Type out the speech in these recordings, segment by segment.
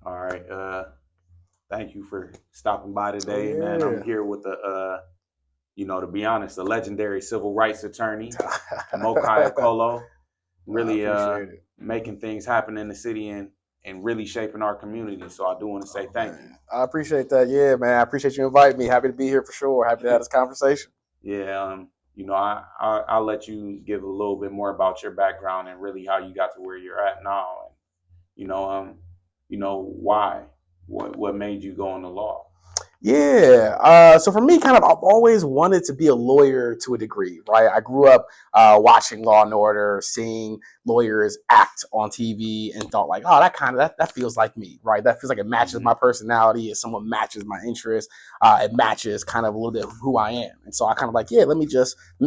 All right. Thank you for stopping by Oh today, man. I'm yeah. here with to be honest, the legendary civil rights attorney, Imokhai Okolo, I really appreciate it. making things happen in the city and really shaping our community. So I do want to say Oh thank you. man, I appreciate that. Yeah, man, I appreciate you inviting me. Happy to be here for sure. Happy to have this conversation. Yeah, I'll let you give a little bit more about your background and really how you got to where you're at now, and you know, um, why, what made you go into law. Yeah. So for me, kind of, I've always wanted to be a lawyer to a degree, right? I grew up watching Law and Order, seeing lawyers act on TV, and thought like, oh, that feels like me, right? That feels like it matches Hmm. my personality. It somewhat matches my interests. It matches kind of a little bit of who I am, and so I kind of like, yeah, let me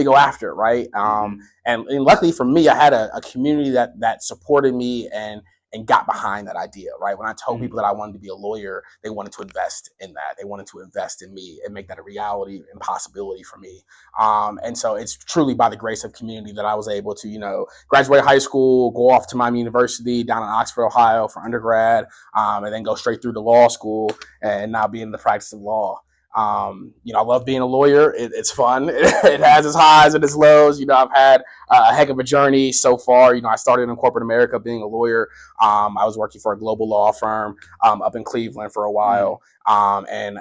go after it, right? Hmm. And luckily for me, I had a community that supported me and got behind that idea, right? When I told people Hmm. that I wanted to be a lawyer, they wanted to invest in that. They wanted to invest in me and make that a reality and possibility for me. And so it's truly by the grace of community that I was able to, graduate high school, go off to Miami University down in Oxford, Ohio for undergrad, and then go straight through to law school and now be in the practice of law. I love being a lawyer. It's fun. It has its highs and its lows. I've had a heck of a journey so far. I started in corporate America being a lawyer. I was working for a global law firm up in Cleveland for a Hmm. while. And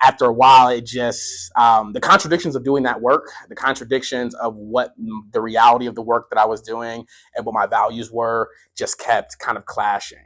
after a while, it just the contradictions of doing that work, the contradictions of what the reality of the work that I was doing and what my values were, just kept kind of clashing.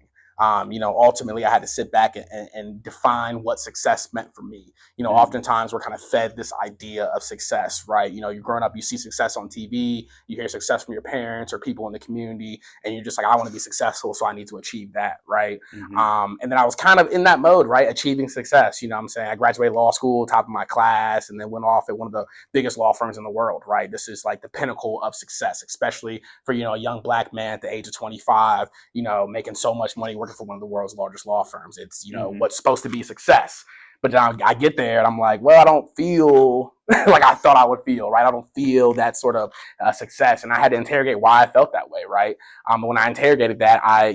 Ultimately, I had to sit back and define what success meant for me. Hmm. Oftentimes we're kind of fed this idea of success, right? You're growing up, you see success on TV, you hear success from your parents or people in the community, and you're just like, I want to be successful, so I need to achieve that, right? Hmm. And then I was kind of in that mode, right? Achieving success. What I'm saying? I graduated law school, top of my class, and then went off at one of the biggest law firms in the world, right? This is like the pinnacle of success, especially for, a young black man at the age of 25, making so much money working for one of the world's largest law firms. It's, Hmm. what's supposed to be success. But now I get there and I'm like, well, I don't feel like I thought I would feel, right? I don't feel that sort of success. And I had to interrogate why I felt that way, right? When I interrogated that, I,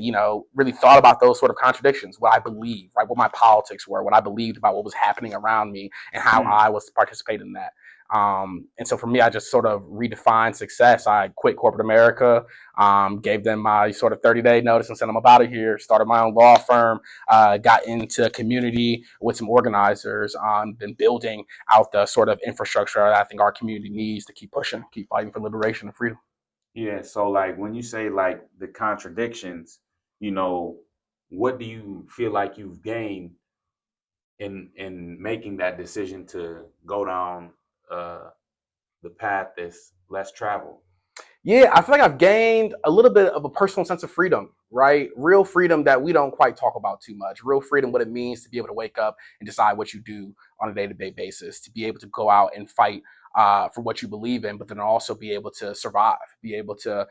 really thought about those sort of contradictions, what I believed, right? What my politics were, what I believed about what was happening around me and how Hmm. I was participating in that. And so for me, I just sort of redefined success. I quit corporate America, gave them my sort of 30-day notice and said, I'm out of here, started my own law firm, got into a community with some organizers, been building out the sort of infrastructure that I think our community needs to keep pushing, keep fighting for liberation and freedom. Yeah. So like when you say like the contradictions, you know, what do you feel like you've gained in making that decision to go down uh, the path that's less traveled? Yeah, I feel like I've gained a little bit of a personal sense of freedom, right? Real freedom that we don't quite talk about too much. Real freedom, what it means to be able to wake up and decide what you do on a day to day basis, to be able to go out and fight for what you believe in, but then also be able to survive, be able to,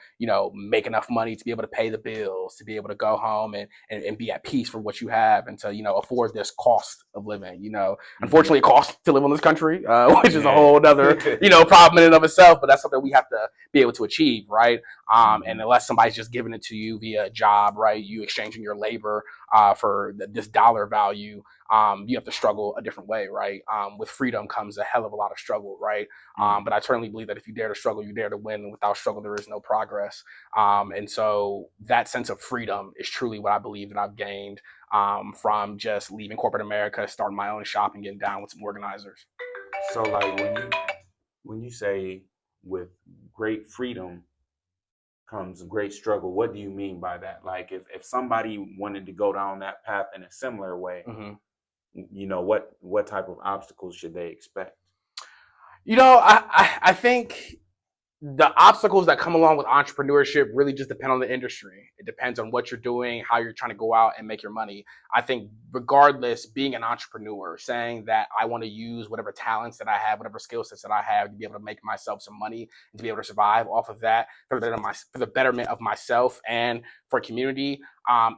make enough money to be able to pay the bills, to be able to go home and be at peace for what you have and to, afford this cost of living. Hmm. Unfortunately, it costs to live in this country, which is a Yeah. whole other, problem in and of itself, but that's something we have to be able to achieve, right? And Hmm. unless somebody's just giving it to you via a job, right? You exchanging your labor for this dollar value, you have to struggle a different way, right? With freedom comes a hell of a lot of struggle, right? But Hmm. I certainly believe that if you dare to struggle, you dare to win. And without struggle, there is no progress. And so that sense of freedom is truly what I believe that I've gained from just leaving corporate America, starting my own shop, and getting down with some organizers. So like when you say with great freedom comes great struggle, what do you mean by that? Like if somebody wanted to go down that path in a similar way, Mm-hmm. what type of obstacles should they expect? I think the obstacles that come along with entrepreneurship really just depend on the industry. It depends on what you're doing, how you're trying to go out and make your money. I think, regardless, being an entrepreneur, saying that I want to use whatever talents that I have, whatever skill sets that I have to be able to make myself some money and to be able to survive off of that for the betterment of myself and for community,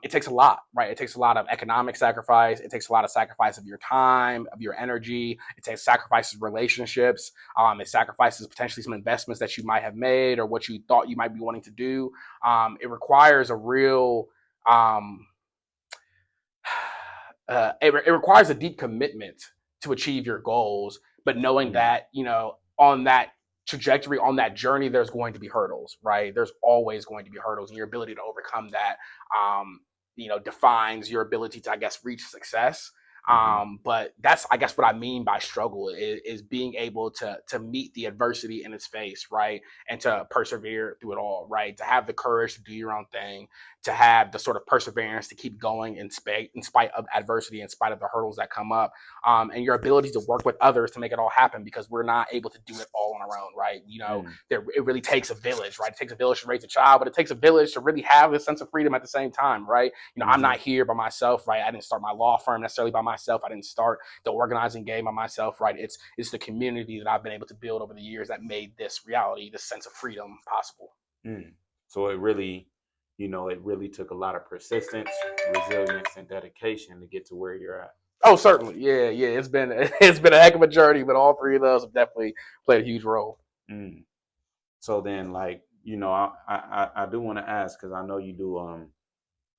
it takes a lot, right? It takes a lot of economic sacrifice. It takes a lot of sacrifice of your time, of your energy. It takes sacrifices of relationships. It sacrifices potentially some investments that you might have made or what you thought you might be wanting to do. It requires a real um, it requires a deep commitment to achieve your goals, but knowing Mm. that, on that trajectory, on that journey, there's going to be hurdles, right? There's always going to be hurdles, and your ability to overcome that, defines your ability to, I guess, reach success. Mm-hmm. But that's, I guess, what I mean by struggle is being able to meet the adversity in its face, right? And to persevere through it all, right? To have the courage to do your own thing, to have the sort of perseverance to keep going in spite of adversity, in spite of the hurdles that come up, and your ability to work with others to make it all happen, because we're not able to do it all on our own, right? Mm. It really takes a village, right? It takes a village to raise a child, but it takes a village to really have a sense of freedom at the same time, right? I'm Mm-hmm. not here by myself, right? I didn't start my law firm necessarily by myself. I didn't start the organizing game by myself, right? It's the community that I've been able to build over the years that made this reality, this sense of freedom possible. Mm. So it really took a lot of persistence, resilience, and dedication to get to where you're at. Oh, certainly. Yeah, yeah. It's been a heck of a journey, but all three of those have definitely played a huge role. Mm. So then, like, I do want to ask because I know you do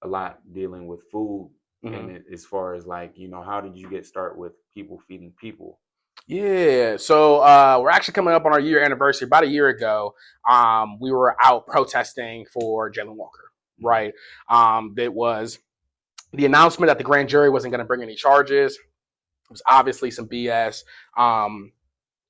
a lot dealing with food, and Mhm. as far as like, how did you get started with people feeding people? Yeah, so we're actually coming up on our year anniversary. About a year ago, we were out protesting for Jalen Walker, Mm. right? That was the announcement that the grand jury wasn't going to bring any charges. It was obviously some BS.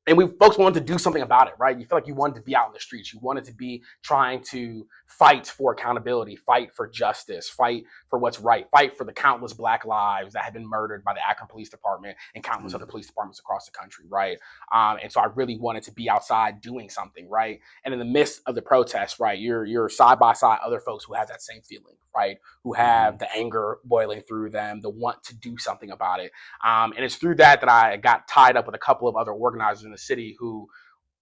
And we folks wanted to do something about it, right? You feel like you wanted to be out in the streets. You wanted to be trying to fight for accountability, fight for justice, fight for what's right, fight for the countless Black lives that had been murdered by the Akron Police Department and countless other Mm. police departments across the country, right? And so I really wanted to be outside doing something, right? And in the midst of the protests, right, you're side by side other folks who have that same feeling, right? Who Mm-hmm. have the anger boiling through them, the want to do something about it. And it's through that I got tied up with a couple of other organizers in the city who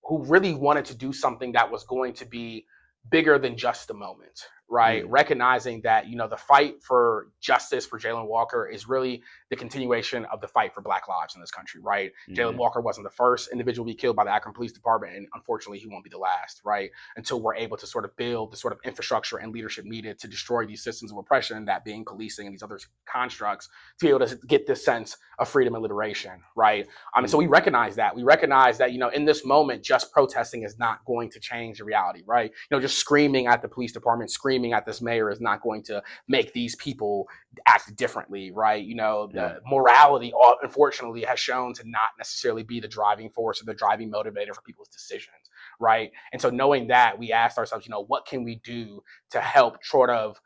really wanted to do something that was going to be bigger than just the moment, right? Mm. Recognizing that, the fight for justice for Jalen Walker is really the continuation of the fight for Black lives in this country, right? Jalen Mm-hmm. Walker wasn't the first individual to be killed by the Akron Police Department, and unfortunately, he won't be the last, right? Until we're able to sort of build the sort of infrastructure and leadership needed to destroy these systems of oppression, that being policing and these other constructs, to be able to get this sense of freedom and liberation, right? And so Mm. we recognize that. We recognize that, in this moment, just protesting is not going to change the reality, right? Just screaming at the police department, screaming at this mayor is not going to make these people act differently, right? Yeah. The morality, unfortunately, has shown to not necessarily be the driving force or the driving motivator for people's decisions, right? And so knowing that, we asked ourselves, what can we do to help sort of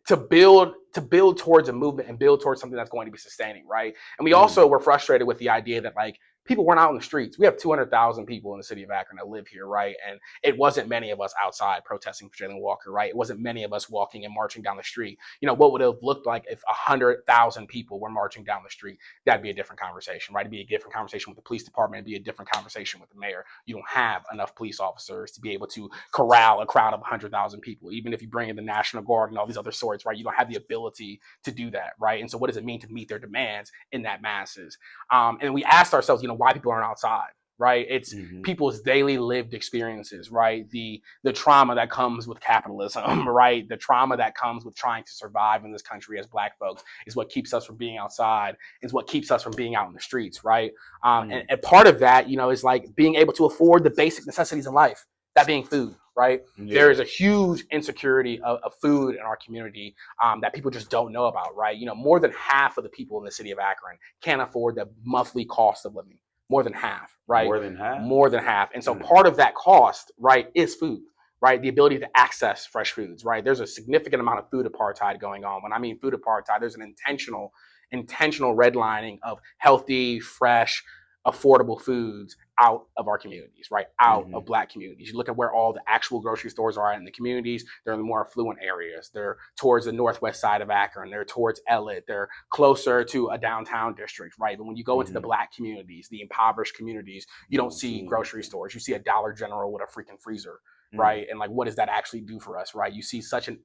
to build towards a movement and build towards something that's going to be sustaining, right? And we Mm. also were frustrated with the idea that, like, people weren't out in the streets. We have 200,000 people in the city of Akron that live here, right? And it wasn't many of us outside protesting for Jalen Walker, right? It wasn't many of us walking and marching down the street. What would it have looked like if 100,000 people were marching down the street? That'd be a different conversation, right? It'd be a different conversation with the police department. It'd be a different conversation with the mayor. You don't have enough police officers to be able to corral a crowd of 100,000 people. Even if you bring in the National Guard and all these other sorts, right? You don't have the ability to do that, right? And so what does it mean to meet their demands in that masses? And we asked ourselves, why people aren't outside, right? It's Mm-hmm. people's daily lived experiences, right? The trauma that comes with capitalism, right? The trauma that comes with trying to survive in this country as Black folks is what keeps us from being outside, is what keeps us from being out in the streets, right? And, Mm. and part of that, is like being able to afford the basic necessities in life, that being food, right? There Yeah. is a huge insecurity of food in our community, that people just don't know about, right? More than half of the people in the city of Akron can't afford the monthly cost of living. More than half, right? More than half. More than half. And so Mm. part of that cost, right, is food, right? The ability to access fresh foods, right? There's a significant amount of food apartheid going on. When I mean food apartheid, there's an intentional redlining of healthy, fresh, affordable foods out of our communities, right? Out Mm-hmm. of Black communities. You look at where all the actual grocery stores are in the communities, they're in the more affluent areas. They're towards the northwest side of Akron. They're towards Ellet. They're closer to a downtown district, right? But when you go into the Mm-hmm. Black communities, the impoverished communities, you You don't don't see see grocery anything. stores. You see a Dollar General with a freaking freezer, Mm. right? And like, what does that actually do for us, right? You see such an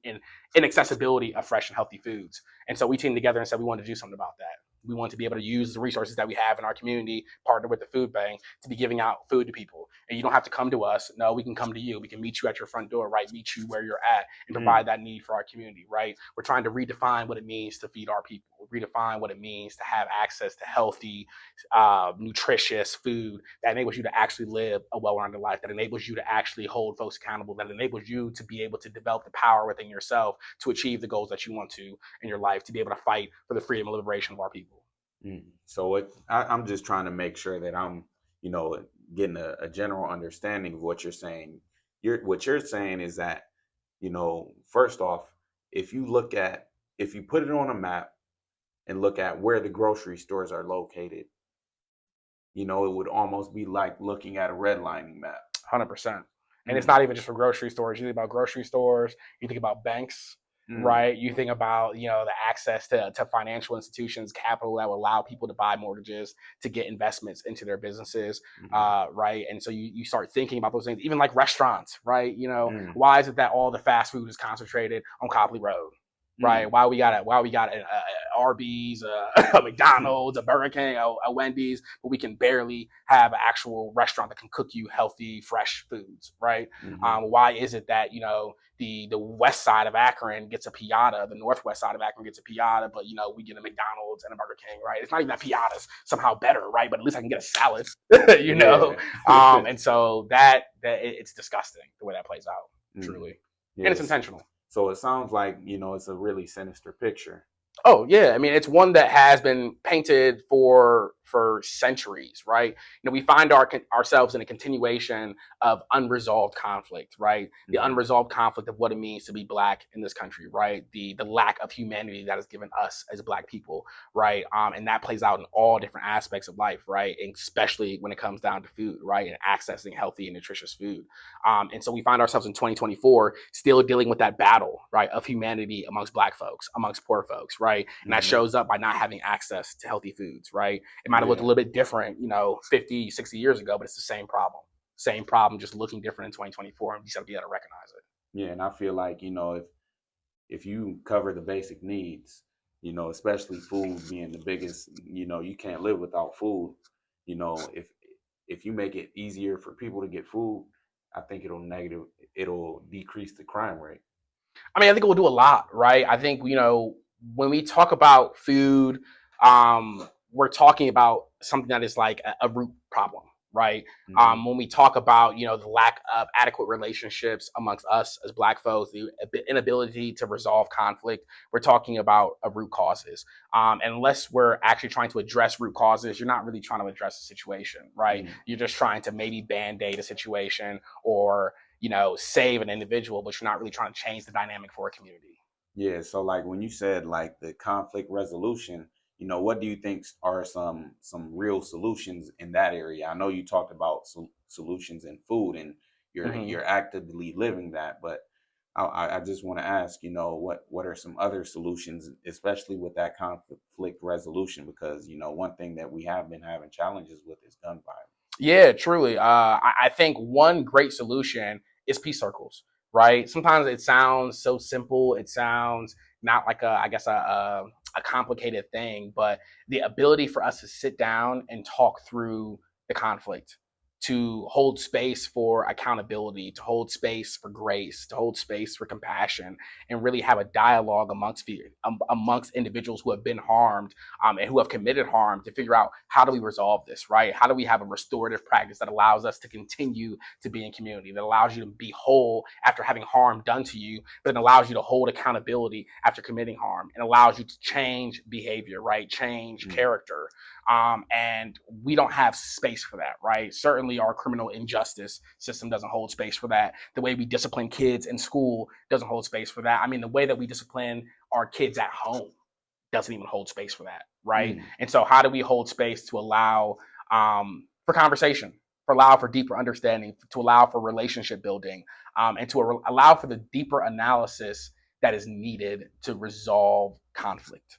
inaccessibility of fresh and healthy foods. And so we teamed together and said we wanted to do something about that. We want to be able to use the resources that we have in our community, partner with the food bank to be giving out food to people. And you don't have to come to us. No, we can come to you. We can meet you at your front door, right? Meet you where you're at and Mm. provide that need for our community, right? We're trying to redefine what it means to feed our people. redefine what it means to have access to healthy, nutritious food that enables you to actually live a well-rounded life, that enables you to actually hold folks accountable, that enables you to be able to develop the power within yourself to achieve the goals that you want to in your life, to be able to fight for the freedom and liberation of our people. So I'm just trying to make sure that I'm, getting a general understanding of what you're saying. What you're saying is that, first off, if you put it on a map and look at where the grocery stores are located, it would almost be like looking at a redlining map. 100%. And it's not even just for grocery stores. You think about grocery stores, you think about banks, right? You think about, the access to financial institutions, capital that will allow people to buy mortgages, to get investments into their businesses, right? And so you start thinking about those things, even like restaurants, right? Why is it that all the fast food is concentrated on Copley Road? Right? Why we got an Arby's, a McDonald's, a Burger King, a Wendy's, but we can barely have an actual restaurant that can cook you healthy, fresh foods, right? Why is it that the west side of Akron gets a Piata, the northwest side of Akron gets a Piata, but we get a McDonald's and a Burger King, right? It's not even that Piata's somehow better, right? But at least I can get a salad, and so that it's disgusting the way that plays out, truly, and it's intentional. So it sounds like, it's a really sinister picture. Oh, yeah. I mean, it's one that has been painted for centuries, right? We find ourselves in a continuation of unresolved conflict, right? The unresolved conflict of what it means to be Black in this country, right? The lack of humanity that is given us as Black people, right? And that plays out in all different aspects of life, right? And especially when it comes down to food, right? And accessing healthy and nutritious food. And so we find ourselves in 2024 still dealing with that battle, right, of humanity amongst Black folks, amongst poor folks, right? And that shows up by not having access to healthy foods, right? It might have looked a little bit different, 50, 60 years ago, but it's the same problem. Same problem, just looking different in 2024, and we just got to be able to recognize it. Yeah, and I feel like, if you cover the basic needs, especially food being the biggest, you can't live without food. If you make it easier for people to get food, I think it'll decrease the crime rate. I mean, I think it will do a lot, right? I think, when we talk about food, we're talking about something that is like a root problem, right? When we talk about, the lack of adequate relationships amongst us as Black folks, the inability to resolve conflict, we're talking about root causes. Unless we're actually trying to address root causes, you're not really trying to address the situation, right? You're just trying to maybe band-aid a situation or, save an individual, but you're not really trying to change the dynamic for a community. Yeah, so like when you said like the conflict resolution, what do you think are some real solutions in that area? I know you talked about solutions in food, and you're actively living that, but I just want to ask, what are some other solutions, especially with that conflict resolution? Because one thing that we have been having challenges with is gun violence. Yeah, truly. I think one great solution is peace circles, right? Sometimes it sounds so simple. It sounds not like a complicated thing, but the ability for us to sit down and talk through the conflict, to hold space for accountability, to hold space for grace, to hold space for compassion, and really have a dialogue amongst individuals who have been harmed and who have committed harm, to figure out, how do we resolve this, right? How do we have a restorative practice that allows us to continue to be in community, that allows you to be whole after having harm done to you, but it allows you to hold accountability after committing harm, and allows you to change behavior, right? Change character. And we don't have space for that, right? Certainly our criminal injustice system doesn't hold space for that. The way we discipline kids in school doesn't hold space for that. I mean, the way that we discipline our kids at home doesn't even hold space for that, right? And so how do we hold space to allow for conversation, allow for deeper understanding, to allow for relationship building, and to allow for the deeper analysis that is needed to resolve conflict?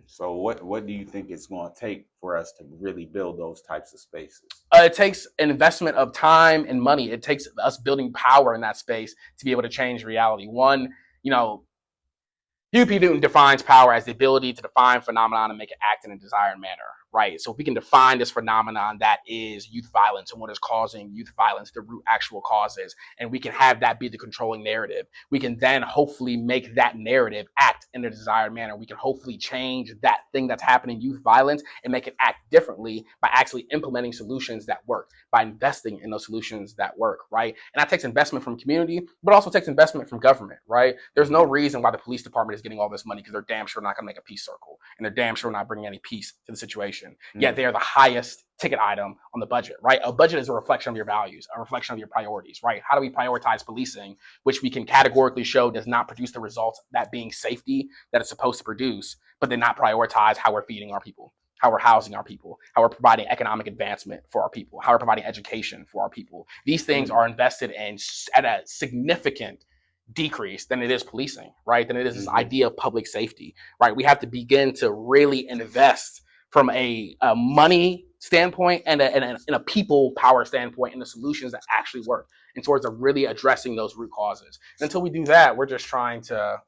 So what do you think it's going to take for us to really build those types of spaces? It takes an investment of time and money. It takes us building power in that space to be able to change reality. One, Huey P. Newton defines power as the ability to define phenomenon and make it act in a desired manner, right? So if we can define this phenomenon that is youth violence and what is causing youth violence, the root actual causes, and we can have that be the controlling narrative, we can then hopefully make that narrative act in a desired manner. We can hopefully change that thing that's happening, youth violence, and make it act differently by actually implementing solutions that work, by investing in those solutions that work, right? And that takes investment from community, but also takes investment from government, right? There's no reason why the police department is getting all this money because they're damn sure not going to make a peace circle, and they're damn sure not bringing any peace to the situation. Yet they are the highest ticket item on the budget, right? A budget is a reflection of your values, a reflection of your priorities, right? How do we prioritize policing, which we can categorically show does not produce the results, that being safety, that it's supposed to produce, but then not prioritize how we're feeding our people, how we're housing our people, how we're providing economic advancement for our people, how we're providing education for our people. These things are invested in at a significant decrease than it is policing, right? Than it is this idea of public safety, right? We have to begin to really invest from a money standpoint and a people power standpoint in the solutions that actually work and towards really addressing those root causes. And until we do that, we're just trying to,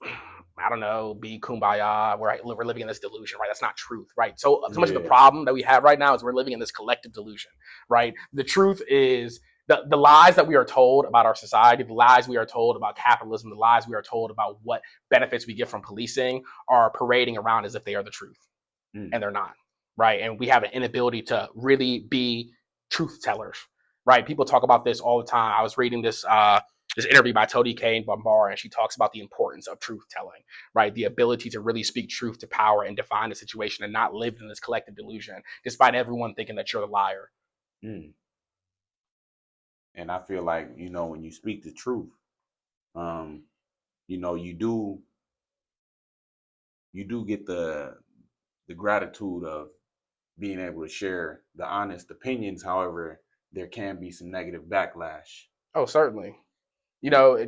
I don't know, be kumbaya. We're living in this delusion, right? That's not truth, right? So much of the problem that we have right now is we're living in this collective delusion, right? The truth is the lies that we are told about our society, the lies we are told about capitalism, the lies we are told about what benefits we get from policing are parading around as if they are the truth, and they're not, right? And we have an inability to really be truth tellers, right? People talk about this all the time. I was reading this interview by Todi Kane Bambara, and she talks about the importance of truth telling, right? The ability to really speak truth to power and define the situation and not live in this collective delusion, despite everyone thinking that you're the liar. And I feel like, when you speak the truth, you do get the gratitude of being able to share the honest opinions. However, there can be some negative backlash. Oh, certainly.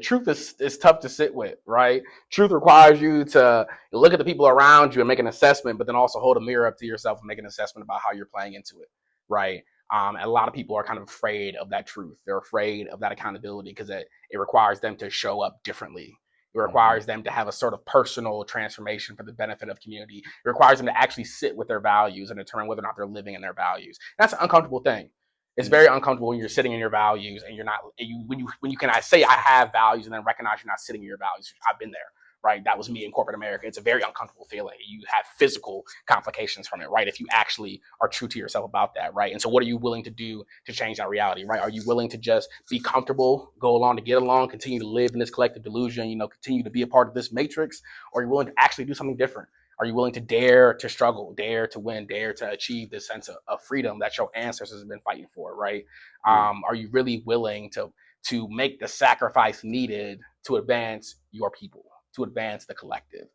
Truth is tough to sit with, right? Truth requires you to look at the people around you and make an assessment, but then also hold a mirror up to yourself and make an assessment about how you're playing into it, right? And a lot of people are kind of afraid of that truth. They're afraid of that accountability because it requires them to show up differently. It requires them to have a sort of personal transformation for the benefit of community. It requires them to actually sit with their values and determine whether or not they're living in their values. That's an uncomfortable thing. It's very uncomfortable when you're sitting in your values and you're not, when you can say I have values and then recognize you're not sitting in your values. I've been there, right? That was me in corporate America. It's a very uncomfortable feeling. You have physical complications from it, right? If you actually are true to yourself about that, right? And so what are you willing to do to change that reality, right? Are you willing to just be comfortable, go along to get along, continue to live in this collective delusion, continue to be a part of this matrix? Or are you willing to actually do something different? Are you willing to dare to struggle, dare to win, dare to achieve this sense of freedom that your ancestors have been fighting for, right? Are you really willing to make the sacrifice needed to advance your people, to advance the collective?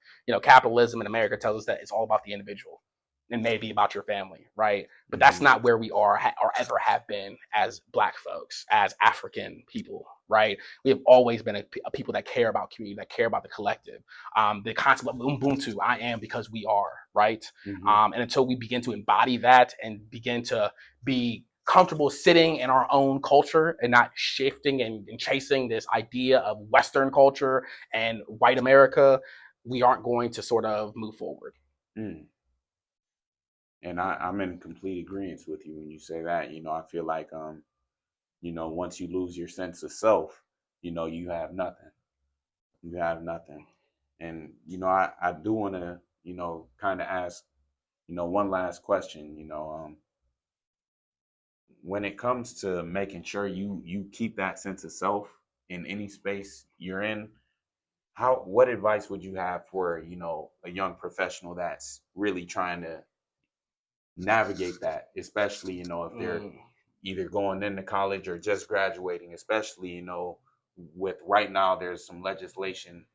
Capitalism in America tells us that it's all about the individual and maybe about your family, right? But that's not where we are or ever have been as Black folks, as African people, right? We have always been a people that care about community, that care about the collective. The concept of Ubuntu, I am because we are, right? And until we begin to embody that and begin to be comfortable sitting in our own culture and not shifting and chasing this idea of Western culture and white America, we aren't going to sort of move forward. And I'm in complete agreement with you when you say that. I feel like, once you lose your sense of self, you have nothing. You have nothing. And, I do want to, kind of ask, one last question, when it comes to making sure you keep that sense of self in any space you're in, what advice would you have for, a young professional that's really trying to navigate that, especially, if they're either going into college or just graduating, especially, with right now there's some legislation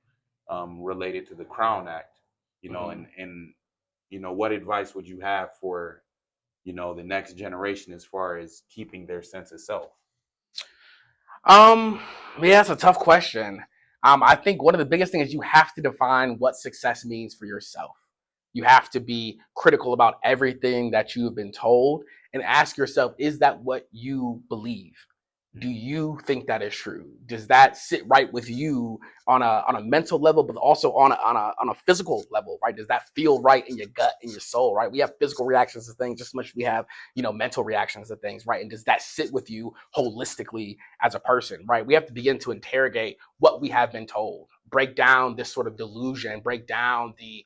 related to the Crown Act, and what advice would you have for, the next generation as far as keeping their sense of self? Yeah, that's a tough question. I think one of the biggest things is you have to define what success means for yourself. You have to be critical about everything that you have been told and ask yourself, is that what you believe? Do you think that is true? Does that sit right with you on a mental level, but also on a physical level, right? Does that feel right in your gut, in your soul, right? We have physical reactions to things just as much as we have, mental reactions to things, right? And does that sit with you holistically as a person, right? We have to begin to interrogate what we have been told, break down this sort of delusion, break down the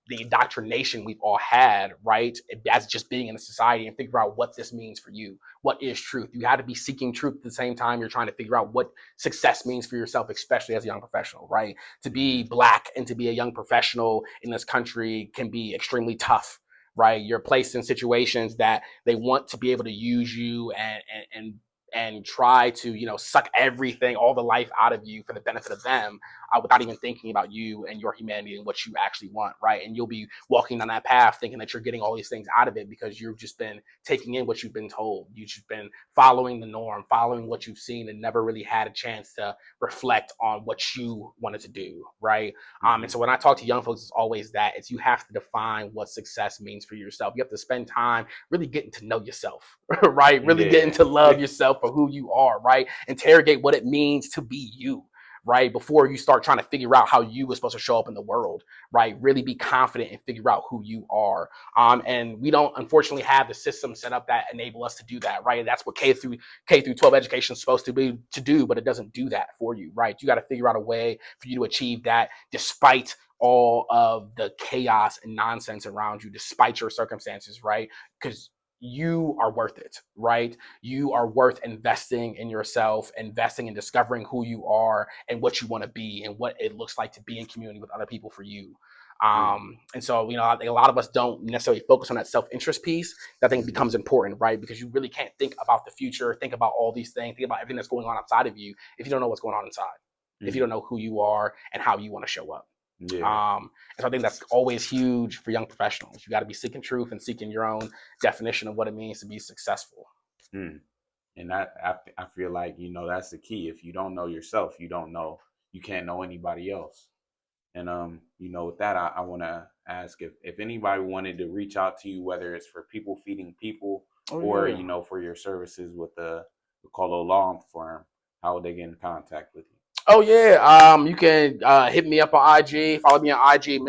indoctrination we've all had, right? As just being in a society, and figure out what this means for you. What is truth? You have to be seeking truth at the same time you're trying to figure out what success means for yourself, especially as a young professional, right? To be Black and to be a young professional in this country can be extremely tough, right? You're placed in situations that they want to be able to use you and try to suck everything, all the life out of you for the benefit of them, without even thinking about you and your humanity and what you actually want, right? And you'll be walking down that path thinking that you're getting all these things out of it because you've just been taking in what you've been told. You've just been following the norm, following what you've seen, and never really had a chance to reflect on what you wanted to do, right? And so when I talk to young folks, it's always that it's you have to define what success means for yourself. You have to spend time really getting to know yourself, right? Really getting to love yourself for who you are, right? Interrogate what it means to be you, right? Before you start trying to figure out how you were supposed to show up in the world, right? Really be confident and figure out who you are. And we don't unfortunately have the system set up that enable us to do that, right? That's what K through 12 education is supposed to do, but it doesn't do that for you, right? You got to figure out a way for you to achieve that despite all of the chaos and nonsense around you, despite your circumstances, right? Because you are worth it, right? You are worth investing in yourself, investing in discovering who you are and what you want to be and what it looks like to be in community with other people for you. And so, I think a lot of us don't necessarily focus on that self-interest piece. That thing becomes important, right? Because you really can't think about the future, think about all these things, think about everything that's going on outside of you if you don't know what's going on inside, if you don't know who you are and how you want to show up. And so I think that's always huge for young professionals. You got to be seeking truth and seeking your own definition of what it means to be successful. And I feel like, that's the key. If you don't know yourself, you can't know anybody else. And, with that, I want to ask if anybody wanted to reach out to you, whether it's for people feeding people or, for your services with the Okolo Law Firm, how would they get in contact with you? Oh yeah. You can hit me up on IG, follow me on IG,